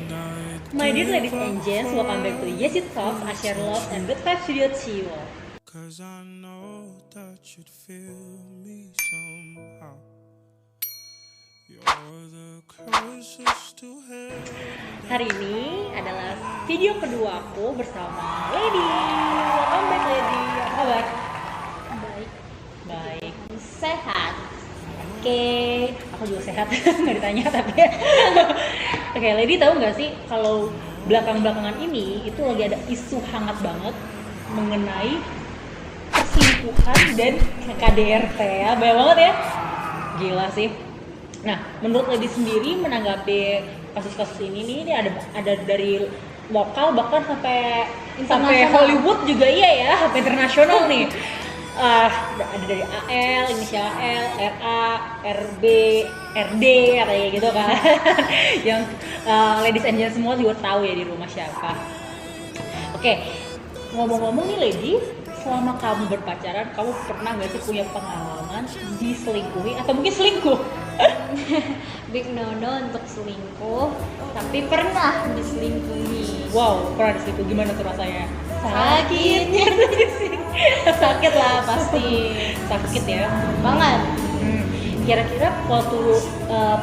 My dear ladies and gents, welcome back to Yes It Talks. I share love and good vibes with you too. Cause I know that you'd feel me somehow. You're the closest to heaven. Hari ini adalah video kedua aku bersama Lady. Welcome back Lady. Apa kabar? Baik, Baik. sehat. Oke, aku juga sehat. Nggak ditanya tapi. Oke, Lady tahu nggak sih kalau belakangan ini itu lagi ada isu hangat banget mengenai perselingkuhan dan KDRT ya, banyak banget ya. Gila sih. Nah, menurut Lady sendiri menanggapi kasus-kasus ini ada dari lokal bahkan sampai Hollywood juga iya ya, sampai internasional nih. Ada dari AL, inisial L, RA, RB, RD kayak gitu kan. Yang ladies and gentlemen semua juga tahu ya di rumah siapa. Oke, ngomong-ngomong nih Lady, selama kamu berpacaran, kamu pernah nggak sih punya pengalaman diselingkuhi atau mungkin selingkuh? Big no untuk selingkuh, tapi pernah diselingkuhi. Wow, pernah diselingkuh, gimana tuh rasanya? Sakitnya sakit lah pasti. Sakit ya? Banget. Kira-kira waktu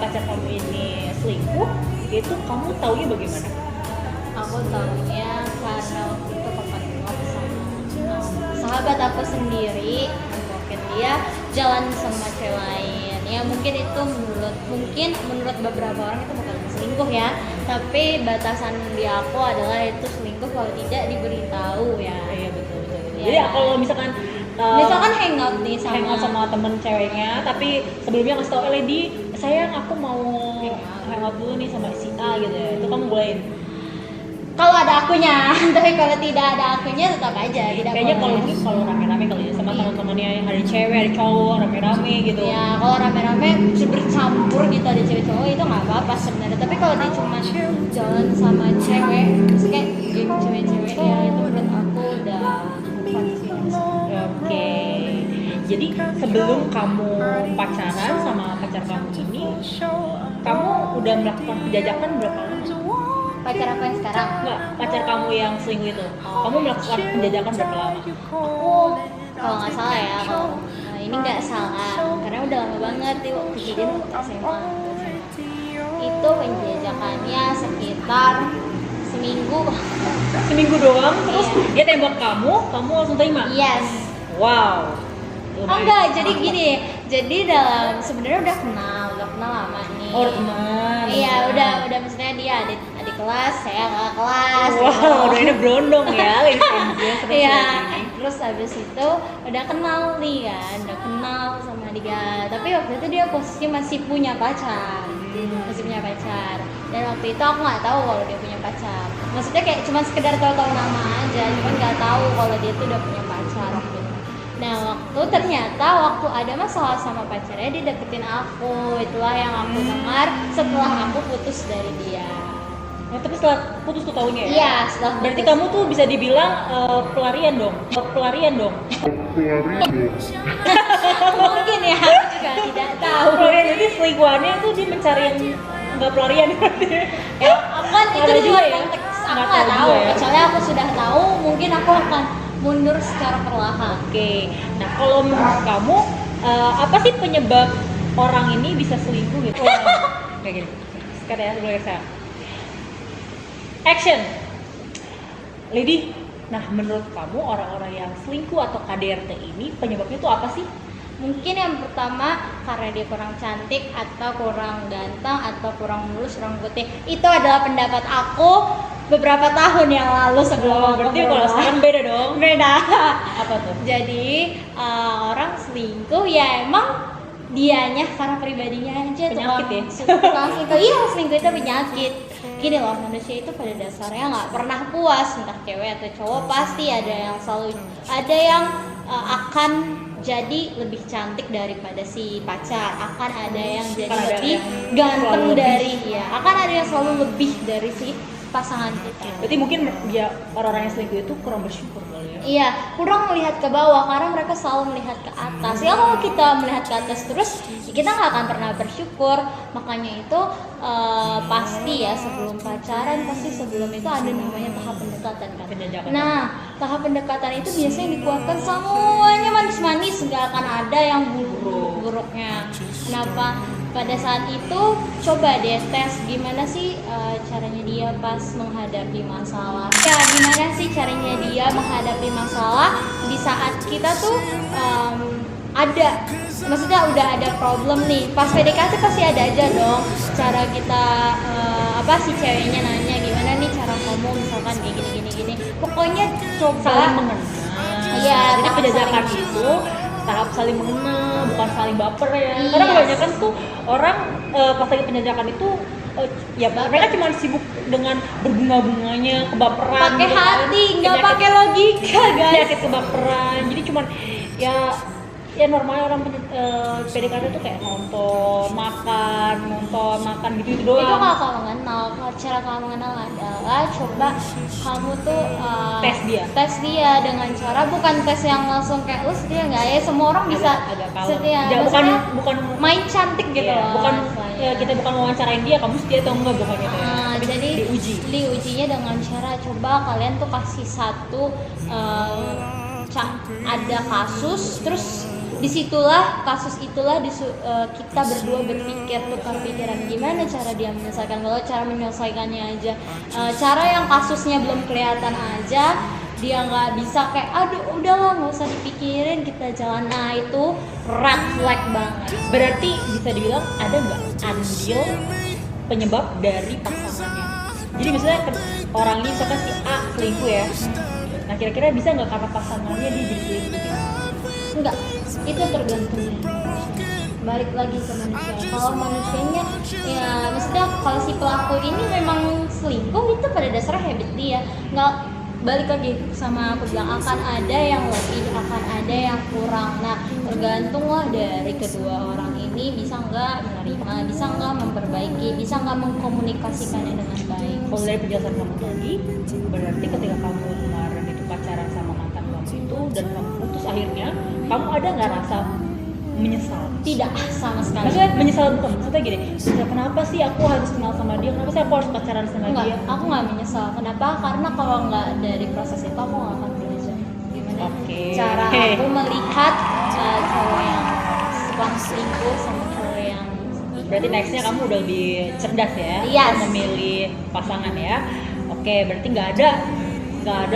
pacar kamu ini selingkuh, itu kamu taunya bagaimana? Aku tahunya karena waktu itu papa nengok sama sahabat aku sendiri, mungkin dia jalan sama cewek lain. Ya mungkin itu menurut beberapa orang itu bukan selingkuh ya, tapi batasan di aku adalah itu selingkuh kalau tidak diberitahu ya. Iya betul. Ya. Jadi kalau misalkan hangout nih sama temen ceweknya, tapi sebelumnya kasih tau Lady, sayang aku mau hangout dulu nih sama si A gitu ya, itu kamu bolehin? kalau ada akunya, tapi kalau tidak ada akunya tetap aja tidak Kayaknya boleh. kalau rame-rame kali ya, sama teman-temannya yang ada cewek, ada cowok, rame-rame gitu. Ya kalau rame-rame bercampur gitu ada cewek cowok itu nggak apa-apa sebenarnya, tapi kalau dia cuma jalan sama cewek, terus kayak geng cewek-cewek ya itu menurut aku udah bukan sih. Oke. Jadi sebelum kamu pacaran sama pacar kamu ini, kamu udah melakukan penjajakan berapa lama? Pacar aku yang sekarang, Enggak, pacar kamu yang selingkuh itu. Kamu melakukan penjajakan berapa lama? aku kalau nggak salah ya, kalau ini nggak salah karena udah lama banget di waktu kejadian waktu SMA. Itu penjajakannya sekitar seminggu. Seminggu doang, terus Iya. dia tembak kamu langsung terima? Yes. Wow. Enggak, jadi gini, jadi dalam sebenarnya udah kenal lama nih. Oh, teman. Iya, udah maksudnya dia adik kelas, saya kakak kelas. Wow, udah ini berondong ya, ladies and gents. Iya, terus habis itu udah kenal nih kan, udah kenal sama dia. Tapi waktu itu dia posisi masih punya pacar, Dan waktu itu aku nggak tahu kalau dia punya pacar. Maksudnya kayak cuma sekedar tahu-tahu nama aja, cuman nggak tahu kalau dia tuh udah punya pacar waktu itu. Nah ternyata waktu ada masalah sama pacarnya dia deketin aku. Itulah yang aku dengar setelah aku putus dari dia. Nah, tapi setelah putus tuh tahunnya ya? Iya, setelah putus. Berarti kamu tuh bisa dibilang pelarian dong. Mungkin ya, aku juga tidak tahu. Pelarian, jadi selingkuhannya itu dia mencari yang nggak pelarian. Ya, aku kan itu Ada di juga luar ya? konteks, aku Nggak nggak tahu tahu. juga ya? Kecuali aku sudah tahu, mungkin aku akan mundur secara perlahan. Oke, nah kalau menurut kamu apa sih penyebab orang ini bisa selingkuh gitu? Kayak gini, sekarang ya sebelum saya. Action, Lady. Nah menurut kamu orang-orang yang selingkuh atau KDRT ini penyebabnya itu apa sih? Mungkin yang pertama karena dia kurang cantik atau kurang ganteng atau kurang mulus rambutnya. Itu adalah pendapat aku beberapa tahun yang lalu sebelum aku Berarti kalau berubah. sekarang beda dong. Beda. Apa tuh? Jadi orang selingkuh ya emang dianya karena pribadinya aja Penyakit ya? tukang selingkuh. Iya, selingkuh itu penyakit. Gini loh, manusia itu pada dasarnya nggak pernah puas, entah cewek atau cowok pasti ada yang akan jadi lebih cantik daripada si pacar, akan ada yang jadi Akan ada lebih yang ganteng selalu dari ya, akan ada yang selalu lebih dari si pasangan kita. Berarti mungkin ya orang-orang yang selingkuh itu kurang bersyukur kali ya? Iya, kurang melihat ke bawah karena mereka selalu melihat ke atas. Ya kalau kita melihat ke atas terus, kita nggak akan pernah bersyukur. Makanya itu pasti ya sebelum pacaran, pasti sebelum itu ada namanya tahap pendekatan kan. Penjajakan. Nah, tahap pendekatan itu biasanya dikuatkan semuanya manis-manis, nggak akan ada yang buruk-buruknya. Kenapa? Pada saat itu coba deh tes gimana sih caranya dia pas menghadapi masalah. Ya, gimana sih caranya dia menghadapi masalah di saat kita tuh ada, maksudnya udah ada problem nih. Pas PDKT pasti ada aja dong cara kita si ceweknya nanya gimana nih cara kamu misalkan kayak gini. Pokoknya coba Saling mengenal. Iya, Jadi tahap penjajakan saling- itu tahap saling mengenal, bukan saling baper ya. Iya. Karena kebanyakan tuh orang pas lagi penjajakan itu ya mereka cuma sibuk dengan berbunga-bunganya, kebaperan. pakai gitu kan. hati, nggak Penyakit- pakai logika guys. penyakit kebaperan. Jadi cuman ya normalnya orang PDKT tuh kayak nonton, makan gitu doang. Itu kalau kamu mengenal, cara kamu mengenal adalah coba kamu tuh Tes dia. dengan cara bukan tes yang langsung kayak lu setia nggak ya, semua orang bisa agak kalem. setia. Ya, Maksudnya bukan main cantik gitu iya, loh. bukan istilahnya. kita bukan wawancarain dia kamu setia atau enggak, bukan gitu ya. Tapi Jadi diujinya dengan cara coba kalian tuh kasih satu ada kasus, terus disitulah kasus itulah kita berdua berpikir tukar pikiran gimana cara dia menyelesaikan. Kalau cara menyelesaikannya aja cara yang kasusnya belum kelihatan aja dia nggak bisa kayak aduh udahlah nggak usah dipikirin kita jalan, nah itu red flag banget. Berarti bisa dibilang ada nggak andil penyebab dari pasangannya. Jadi misalnya orang ini misalkan si A selingkuh ya, nah kira-kira bisa nggak karena pasangannya dia jadi selingkuh? Enggak, itu tergantung dari manusia. Balik lagi ke manusia. Kalau manusianya ya maksudnya kalau si pelaku ini memang selingkuh itu pada dasarnya habit dia. Nggak, balik lagi sama aku bilang akan ada yang lebih, akan ada yang kurang. Nah, tergantung lah dari kedua orang ini bisa nggak menerima, bisa nggak memperbaiki, bisa nggak mengkomunikasikannya dengan baik. Kalau dari penjelasan kamu tadi, berarti ketika kamu kemarin itu pacaran sama mantan kamu itu dan kamu putus akhirnya, kamu ada nggak rasa menyesal? Tidak sama sekali. Maksudnya menyesal bukan, maksudnya gini, kenapa sih aku harus kenal sama dia, kenapa sih aku harus pacaran sama Enggak, dia? aku nggak menyesal. Kenapa? Karena kalau nggak dari proses itu aku nggak akan belajar gimana Oke. cara aku melihat cowok yang suka selingkuh sama cowok yang Berarti nextnya kamu udah lebih cerdas ya, Yes. untuk memilih pasangan ya. Oke, berarti nggak ada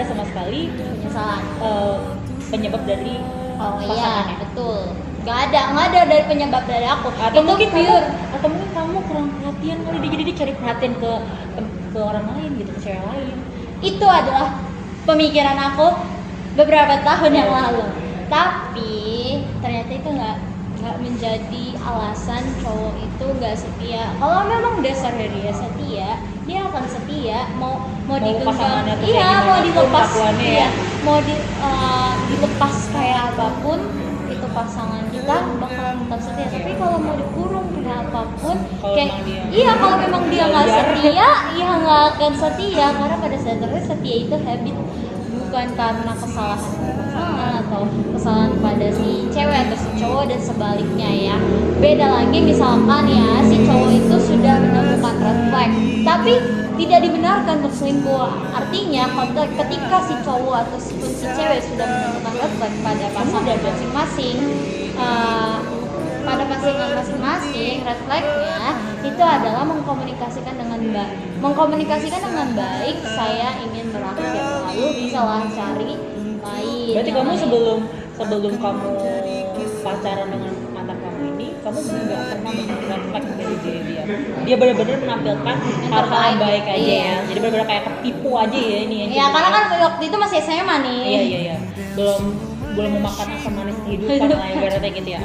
sama sekali penyesalan. penyebab dari Oh iya, pasangannya. betul. Nggak ada dari penyebab dari aku. Atau Itu mungkin pure. atau mungkin kamu kurang perhatian kali jadi dia cari perhatian ke orang lain gitu, ke cewek lain. Itu adalah pemikiran aku beberapa tahun yang lalu. Tapi ternyata itu nggak menjadi alasan cowok itu nggak setia. Kalau memang dasarnya dia setia, dia akan setia. Mau digenggam, pasangannya tuh iya, kayak mau gimana pun dilepas, kelakuannya iya, ya. mau dilepas kayak apapun itu pasangan kita bakalan tetap setia. Tapi kalau mau dikurung kayak apapun, Kalau kayak memang dia- iya kalau memang dia nggak Wajar. setia, iya nggak akan setia karena pada dasarnya setia itu habit, bukan karena kesalahan pasangan atau kesalahan pada si cewek atau si cowok dan sebaliknya ya. Beda lagi misalkan ya si cowok itu sudah menemukan red flag tapi tidak dibenarkan untuk selingkuh. Artinya ketika si cowok atau si cewek sudah menemukan red flag pada pasangan masing-masing, pada pasangan masing-masing, red flagnya itu adalah mengkomunikasikan dengan baik. Saya ingin berakhir, lalu bisa lah cari lain. Berarti yang kamu lain. sebelum kamu pacaran dengan mantan kamu ini, kamu nggak pernah melihat red flag dari diri dia. Dia benar-benar menampilkan hal-hal yang baik aja Iya. ya. Jadi benar-benar kayak ketipu aja ya ini ya. Ya karena kan waktu itu masih SMA nih. Iya. Belum memakan asam manis kehidupan lah ibaratnya gitu ya.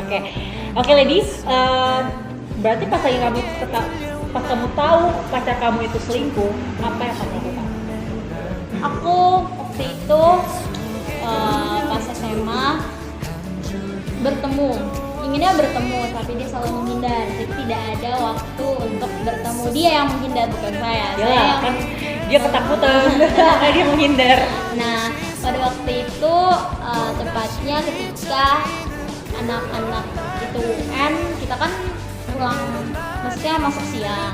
Oke ladies, berarti pas kamu tahu pacar kamu itu selingkuh, apa yang kamu lakukan? Aku waktu itu pas SMA inginnya bertemu tapi dia selalu menghindar, jadi tidak ada waktu untuk bertemu. Dia yang menghindar bukan saya. Ya Saya kan dia ketakutan, makanya dia menghindar. Nah, pada waktu itu tepatnya ketika anak-anak itu UN kita kan pulang, maksudnya masuk siang.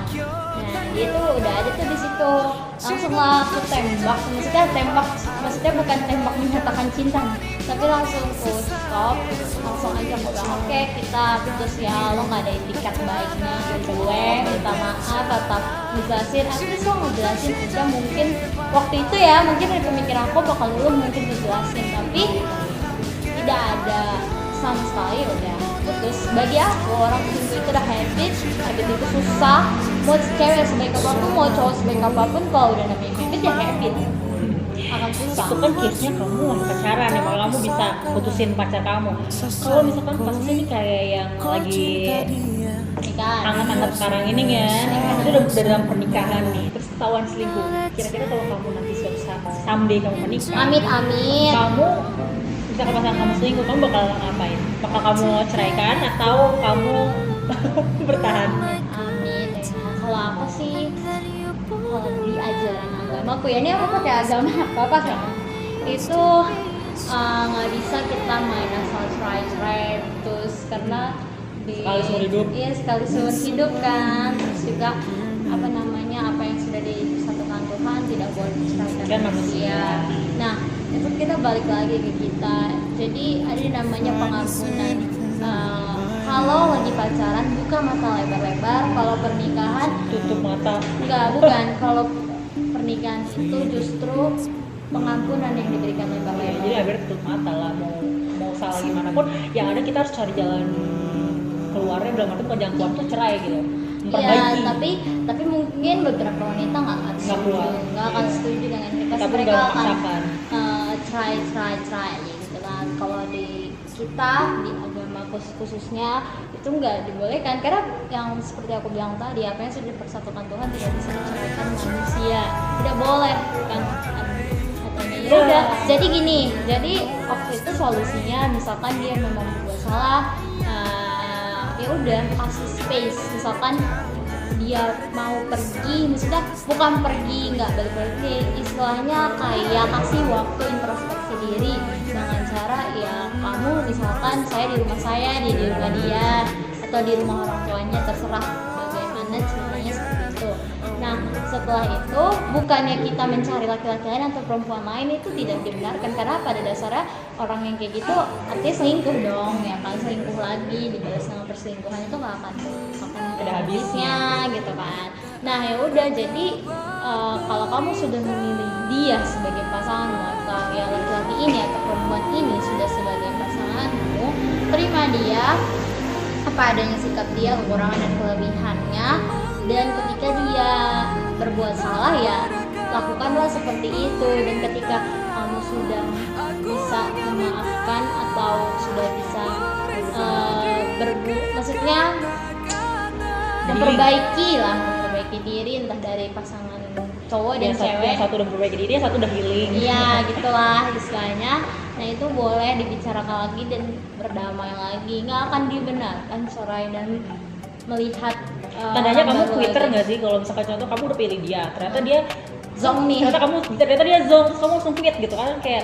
Nah dia tuh udah ada tuh di situ, langsung lah aku tembak, maksudnya bukan tembak menyatakan cinta nih, tapi langsung push stop, langsung aja aku bilang oke kita putus ya, lo nggak ada etikat baiknya ke gue, minta maaf, tetap ngejelasin, at least lo ngejelasin aja, mungkin waktu itu ya mungkin dari pemikiran aku bakal lo mungkin ngejelasin, tapi tidak ada sama sekali, udah putus. Bagi aku orang selingkuh itu udah habit itu susah, mau cewek sebaik apapun, mau cowok sebaik apapun, kalau udah namanya habit ya habit akan susah. Itu kan case-nya kamu masih pacaran ya, malah kamu bisa putusin pacar kamu. Kalau misalkan kasusnya ini kayak yang lagi Nikah. hangat-hangat sekarang ini kan, itu udah dalam pernikahan nih, terus ketahuan selingkuh. Kira-kira kalau kamu nanti suatu saat someday kamu menikah, Amit amit. kamu misalkan pasangan kamu selingkuh, kamu bakal ngapain? Bakal kamu ceraikan atau kamu bertahan? Amit ya. Kalau aku sih, kalau di ajaran agamaku ya, ini aku pakai agama apa kan? Itu nggak bisa kita main asal cerai terus, karena Sekali seumur hidup. Iya, sekali seumur hidup kan. Terus juga apa namanya, apa yang sudah disatukan Tuhan tidak boleh diceraikan Kan manusia. Nah itu kita balik lagi ke kita, jadi ada yang namanya pengampunan. Kalau lagi pacaran buka mata lebar-lebar, kalau pernikahan Tutup mata. bukan, kalau pernikahan itu justru pengampunan yang diberikan Ya, lebar-lebar. jadi hampir tutup mata lah, mau salah gimana pun yang ada kita harus cari jalan keluarnya, dalam arti kalau jalan keluar tuh cerai gitu, Iya, memperbaiki. tapi mungkin beberapa wanita nggak akan Nggak keluar. nggak akan setuju dengan kita. Tapi Mereka nggak akan memaksakan. try gitu kan. Kalau di kita di agama khususnya itu nggak dibolehkan, karena yang seperti aku bilang tadi, apa yang sudah dipersatukan Tuhan tidak bisa diceraikan manusia, tidak boleh kan katanya. Ya udah, jadi gini, jadi waktu itu solusinya misalkan dia memang berbuat salah, ya udah kasih space, misalkan dia mau pergi, maksudnya bukan pergi nggak balik lagi, istilahnya kayak kasih waktu introspeksi diri dengan cara ya kamu misalkan saya di rumah saya, dia di rumah dia, atau di rumah orang tuanya, terserah bagaimana ceritanya seperti itu. Nah setelah itu bukannya kita mencari laki-laki lain atau perempuan lain, itu tidak dibenarkan, karena pada dasarnya orang yang kayak gitu artinya selingkuh dong ya kan, selingkuh lagi dibalas dengan perselingkuhan, itu nggak akan Ada habisnya gitu kan. Nah ya udah, jadi kalau kamu sudah memilih dia sebagai pasanganmu, atau ya laki-laki ini atau perempuan ini sudah sebagai pasanganmu, terima dia apa adanya sikap dia, kekurangan dan kelebihannya, dan ketika dia berbuat salah ya lakukanlah seperti itu. Dan ketika kamu sudah bisa memaafkan atau sudah bisa maksudnya memperbaiki diri, entah dari pasangan cowok dan cewek, yang satu udah memperbaiki diri, yang satu udah healing. iya gitulah istilahnya. Nah itu boleh dibicarakan lagi dan berdamai lagi, nggak akan dibenarkan cerai dan melihat Tandanya kamu baru Twitter lagi. nggak sih, kalau misalkan contoh kamu udah pilih dia, ternyata dia Zong nih. ternyata dia zong, terus kamu langsung quit gitu kan, kayak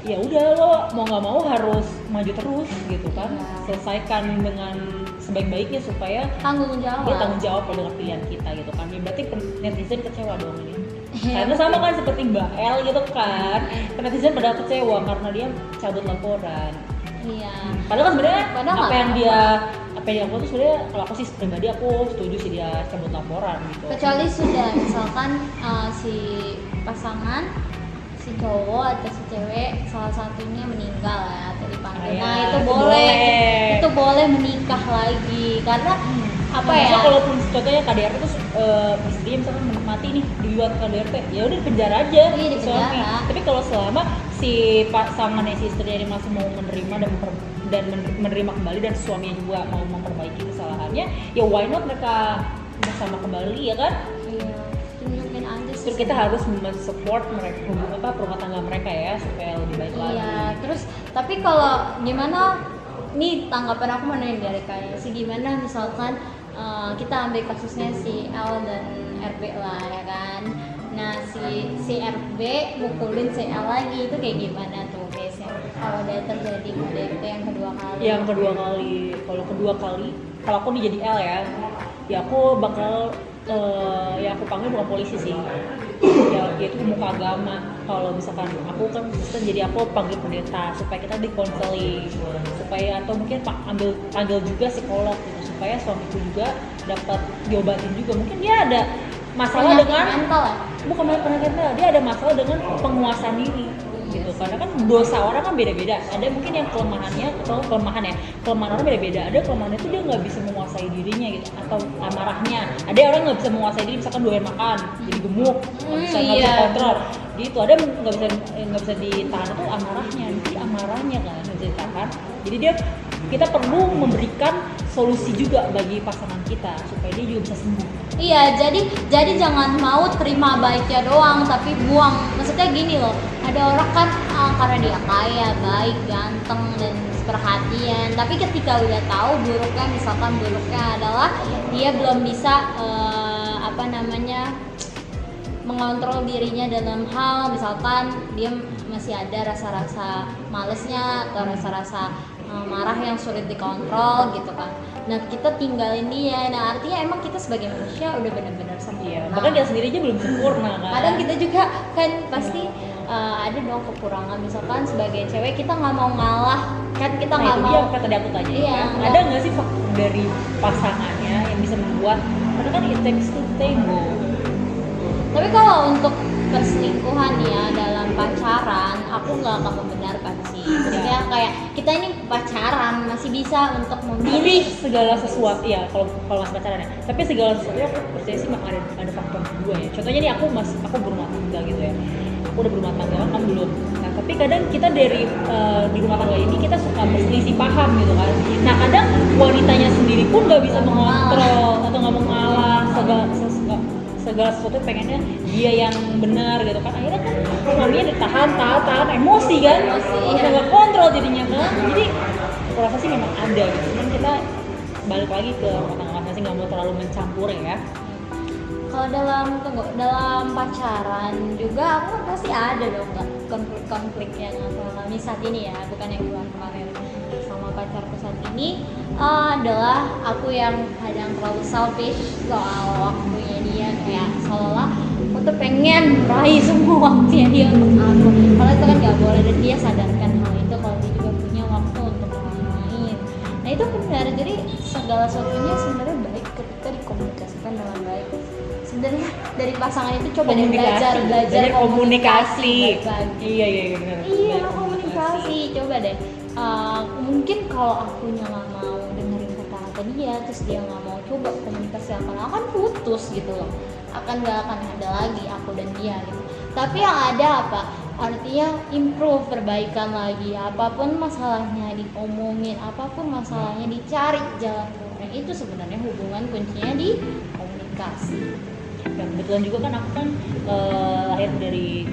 ya udah, lo mau nggak mau harus maju terus gitu kan, selesaikan dengan sebaik-baiknya supaya Tanggung jawab. dia tanggung jawab dengan pilihan kita gitu kan. Ya, berarti netizen kecewa dong ini. Karena sama kan seperti Mbak El gitu kan, netizen pada kecewa karena dia cabut laporan. Iya. Padahal kan sebenarnya Padahal apa yang nggak dia lakukan tuh sebenarnya, kalau aku sih pribadi aku setuju sih dia cabut laporan gitu. Kecuali sudah misalkan si pasangan, si cowok atau si cewek salah satunya meninggal ya, atau dipanggil, Ya, nah itu itu boleh, boleh. itu boleh menikah lagi, karena apa Nah, ya? masa kalaupun contohnya KDRT terus istrinya misalkan mati nih di luar KDRT, ya udah di penjara aja Iya, di suami. penjara. Tapi kalau selama si pasangannya, si istrinya ini masih mau menerima dan menerima kembali, dan suaminya juga mau memperbaiki kesalahannya, ya why not mereka bersama kembali ya kan? Iya, tunjukin aja sih. Terus kita harus mensupport mereka, rumah tangga mereka ya, supaya lebih baik lagi. Iya, terus tapi kalau gimana? Nih tanggapan aku mau nanya dari kayak si gimana misalkan kita ambil kasusnya si L dan RB lah ya kan. Nah si RB mukulin si L lagi, itu kayak gimana tuh guysnya? kalau udah terjadi KDRT yang kedua kali. Yang kedua kali, kalau aku nih jadi L ya aku bakal ya aku panggil bukan polisi sih, ya itu pemuka agama. Kalau misalkan aku kan Kristen, jadi aku panggil pendeta supaya kita dikonseling, supaya atau mungkin panggil juga psikolog gitu, supaya suamiku juga dapat diobatin juga. Mungkin dia ada masalah Penyakit dengan mental ya? bukan penyakit mental, dia ada masalah dengan penguasaan diri gitu. Karena kan dosa orang kan beda-beda. Ada mungkin yang kelemahan orang beda-beda. Ada kelemahannya itu dia nggak bisa menguasai dirinya gitu, atau amarahnya. Ada orang nggak bisa menguasai diri, misalkan doyan makan jadi gemuk, nggak bisa kontrol gitu. Ada nggak bisa ditahan itu amarahnya. Jadi amarahnya kan nggak bisa ditahan. Jadi kita perlu memberikan solusi juga bagi pasangan kita supaya dia juga bisa sembuh. Iya, jadi jangan mau terima baiknya doang tapi buang. Maksudnya gini loh, ada orang kan karena dia kaya, baik, ganteng dan perhatian, tapi ketika udah tahu buruknya, misalkan buruknya adalah dia belum bisa mengontrol dirinya dalam hal misalkan dia masih ada rasa-rasa malesnya atau rasa-rasa marah yang sulit dikontrol gitu kan. Nah kita tinggalin dia. Nah artinya emang kita sebagai manusia udah benar-benar sempurna. Iya, bahkan kita sendiri aja belum sempurna kan. Kadang kita juga kan pasti ada dong kekurangan. Misalkan sebagai cewek kita nggak mau ngalah, kan kita nggak mau. Dia kata aku tanya. Iya, kan? Ada nggak sih faktor dari pasangannya yang bisa membuat? Karena kan it takes two tango. Tapi kalau untuk perselingkuhan ya dalam pacaran, aku nggak akan membenarkan sih. Maksudnya kayak kita ini pacaran masih bisa untuk memilih segala sesuatu ya, kalau masih pacaran ya. Tapi segala sesuatu aku percaya sih ada faktor kedua ya. Contohnya nih aku berumah tangga gitu ya. Aku udah berumah tangga kan, kamu belum. Nah tapi kadang kita dari di rumah tangga ini kita suka berselisih paham gitu kan. Nah kadang wanitanya sendiri pun nggak bisa mengontrol atau nggak mau ngalah segala sesuatu pengennya dia yang benar gitu kan. Akhirnya kan suaminya ditahan emosi kan, bisa nggak kontrol jadinya kan. Jadi aku rasa sih memang ada gitu. Cuman kita balik lagi ke rumah tangga masing-masing, nggak mau terlalu mencampur ya. Kalau dalam pacaran juga aku pasti ada dong konflik yang aku alami saat ini ya, bukan yang bulan kemarin. Sama pacarku saat ini adalah aku yang kadang terlalu selfish soal waktunya dia, kayak seolah aku tuh pengen meraih semua waktunya dia untuk aku. Kalau itu kan nggak boleh, dan dia sadarkan hal itu kalau dia juga punya waktu untuk orang lain. Nah itu benar, jadi segala sesuatunya sebenarnya baik ketika dikomunikasikan dengan baik. Sebenarnya dari pasangan itu coba deh belajar komunikasi. Iya benar. Iya komunikasi, coba deh. Mungkin kalau akunya nggak mau dengerin kata-kata dia, terus dia nggak mau coba komunikasi, akan putus gitu loh. Nggak akan ada lagi aku dan dia gitu. Tapi yang ada apa? Artinya improve, perbaikan lagi. Apapun masalahnya diomongin, apapun masalahnya dicari jalan keluarnya. Itu sebenarnya hubungan kuncinya di komunikasi. Ya, kebetulan juga kan aku kan lahir dari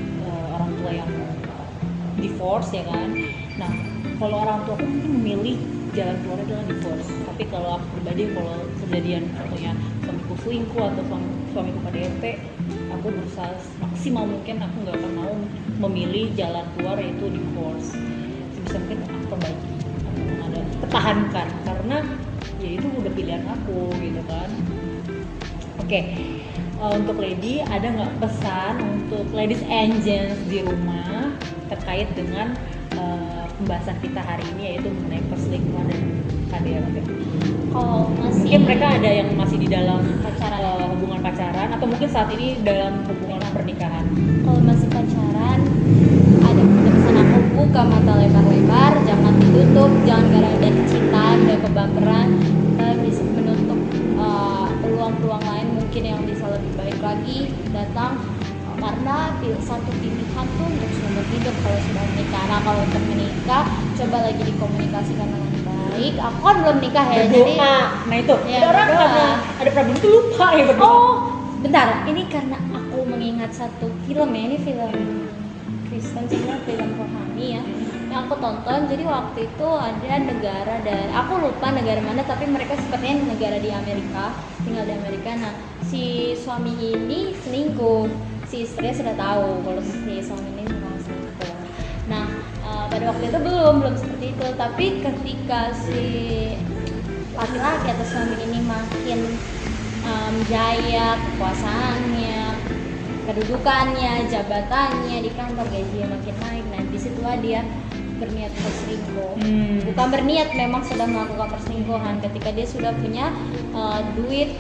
orang tua yang divorce ya kan. Nah kalau orang tua aku mungkin memilih jalan keluar adalah divorce. Tapi kalau aku pribadi, kalau kejadian contohnya suamiku selingkuh atau suamiku KDRT, aku berusaha maksimal mungkin aku nggak akan mau memilih jalan keluar yaitu divorce. Sebisa mungkin aku perbaiki, aku ada pertahankan karena ya itu udah pilihan aku gitu kan. Oke. Untuk lady, ada nggak pesan untuk ladies and gents di rumah terkait dengan pembahasan kita hari ini, yaitu mengenai perselingkuhan dan KDRT? Kalau masih mungkin mereka ada yang masih di dalam hubungan pacaran atau mungkin saat ini dalam hubungan pernikahan. Kalau masih pacaran, ada pesan aku, buka mata lebar-lebar, jangan ditutup, jangan gara-gara kecintaan dan kebaperan kita bisa menutup peluang-peluang lain mungkin yang bisa lebih baik lagi datang, karena satu pilihan tuh untuk seumur hidup kalau sudah menikah. Nah kalau untuk menikah, coba lagi dikomunikasikan dengan baik. Aku kan belum nikah ya, jadi nah itu ya, ada orang karena ada problem itu lupa ya berdoa. Oh bentar, ini karena aku mengingat satu film ya, ini film Kristen sih, film rohani ya yang aku tonton. Jadi waktu itu ada negara dari, aku lupa negara mana, tapi mereka sepertinya negara di Amerika, tinggal di Amerika. Nah si suami ini selingkuh, si istrinya sudah tahu kalau si suami ini memang selingkuh. Nah pada pada waktu itu belum seperti itu, tapi ketika si laki-laki atau suami ini makin jaya kekuasaannya, kedudukannya, jabatannya di kantor, gajinya makin naik, nah disitulah dia berniat berselingkuh. Bukan berniat, memang sudah melakukan perselingkuhan ketika dia sudah punya duit,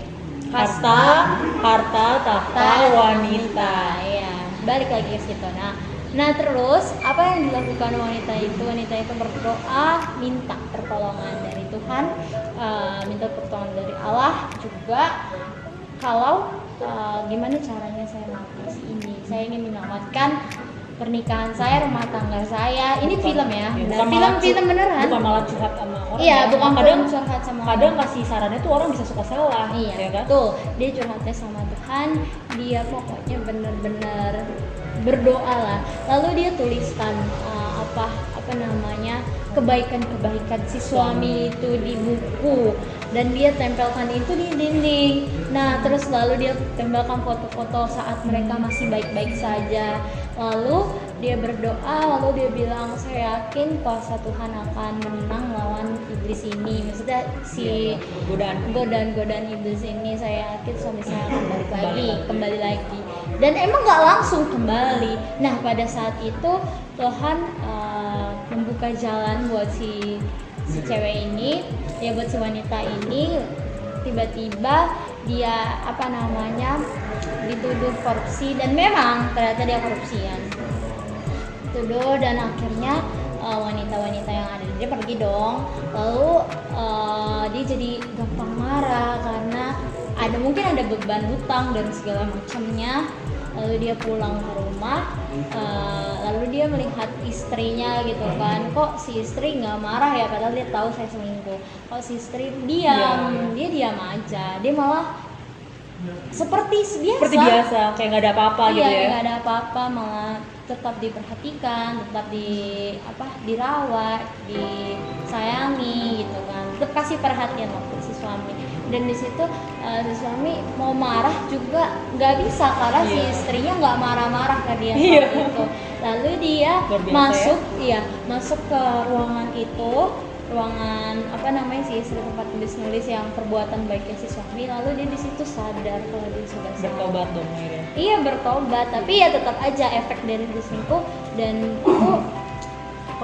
harta tahta wanita. Ya, balik lagi ke situ. Nah terus apa yang dilakukan wanita itu berdoa, minta pertolongan dari Tuhan, minta pertolongan dari Allah juga. Kalau gimana caranya saya melakukan ini, saya ingin menyelamatkan pernikahan saya, rumah tangga saya. Ini film ya, film beneran. Bukan malah curhat sama orang. Iya, ya. bukan kadang curhat sama orang. Kadang kasih sarannya tuh orang bisa suka salah. Iya, ya kan? betul. Dia curhatnya sama Tuhan, dia pokoknya bener-bener berdoa lah. Lalu dia tuliskan kebaikan si suami itu di buku, dan dia tempelkan itu di dinding. Nah terus lalu dia tempelkan foto-foto saat mereka masih baik-baik saja. Lalu dia berdoa, lalu dia bilang, saya yakin kuasa Tuhan akan menang lawan iblis ini. Maksudnya si godaan iblis ini, saya yakin suami saya akan kembali lagi. Dan emang nggak langsung kembali. Nah pada saat itu Tuhan membuka jalan buat si cewek ini, ya buat si wanita ini. Tiba-tiba dia dituduh korupsi, dan memang ternyata dia korupsian. Tuduh, dan akhirnya wanita-wanita yang ada di dia pergi dong. Lalu dia jadi gampang marah karena mungkin ada beban hutang dan segala macamnya. Lalu dia pulang ke rumah, lalu dia melihat istrinya gitu kan, kok si istri nggak marah ya, padahal dia tahu saya selingkuh. Kok si istri diam, dia diam aja, dia malah seperti biasa, kayak nggak ada apa-apa gitu ya. Nggak ada apa-apa, malah tetap diperhatikan, tetap dirawat, disayangi gitu kan, tetap kasih perhatian waktu si suami. Dan di situ si suami mau marah juga nggak bisa karena si istrinya nggak marah-marah ke dia saat itu. Lalu dia masuk ke ruangan itu, si istri tempat nulis yang perbuatan baiknya si suami. Lalu dia di situ sadar kalau dia sudah bertobat dong ya. Iya, bertobat, tapi ya tetap aja efek dari selingkuh, dan itu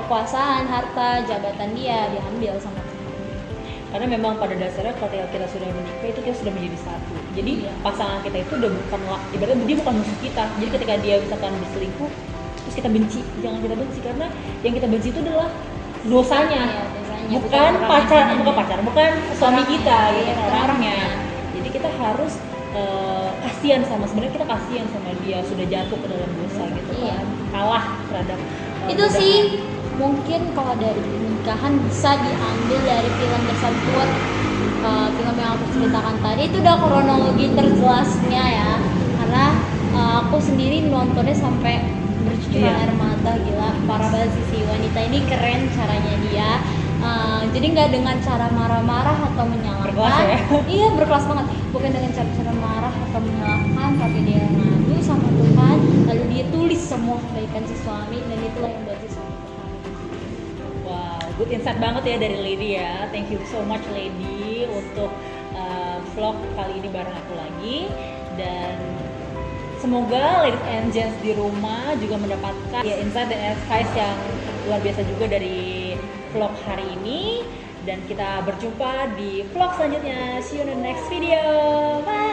kekuasaan, harta, jabatan dia diambil sama Tuhan. Karena memang pada dasarnya ketika kita sudah menikah itu kita sudah menjadi satu. Jadi pasangan kita itu udah ibaratnya dia bukan musuh kita. Jadi ketika dia misalkan berselingkuh terus kita benci, jangan kita benci, karena yang kita benci itu adalah dosanya. Bukan suami kita, orangnya. Jadi kita harus kasihan sebenarnya kita kasihan sama dia, sudah jatuh ke dalam dosa gitu kan. Kalah terhadap itu sih mungkin kalau dari pernikahan bisa diambil dari film tersebut. Film yang aku ceritakan tadi itu udah kronologi terjelasnya ya, karena aku sendiri nontonnya sampai bercucuran air mata. Gila, parah banget si wanita ini, keren caranya dia. Jadi nggak dengan cara marah-marah atau menyalahkan. Berkelas ya? Iya, berkelas banget. Bukan dengan cara marah atau menyalahkan, tapi dia ngadu sama Tuhan, lalu dia tulis semua kebaikan si suami, dan itulah yang buat si suami terharu. Wow, good insight banget ya dari Lady ya. Thank you so much Lady untuk vlog kali ini bareng aku lagi, dan semoga ladies and gents di rumah juga mendapatkan insight dan advice yang luar biasa juga dari vlog hari ini, dan kita berjumpa di vlog selanjutnya. See you in the next video. Bye.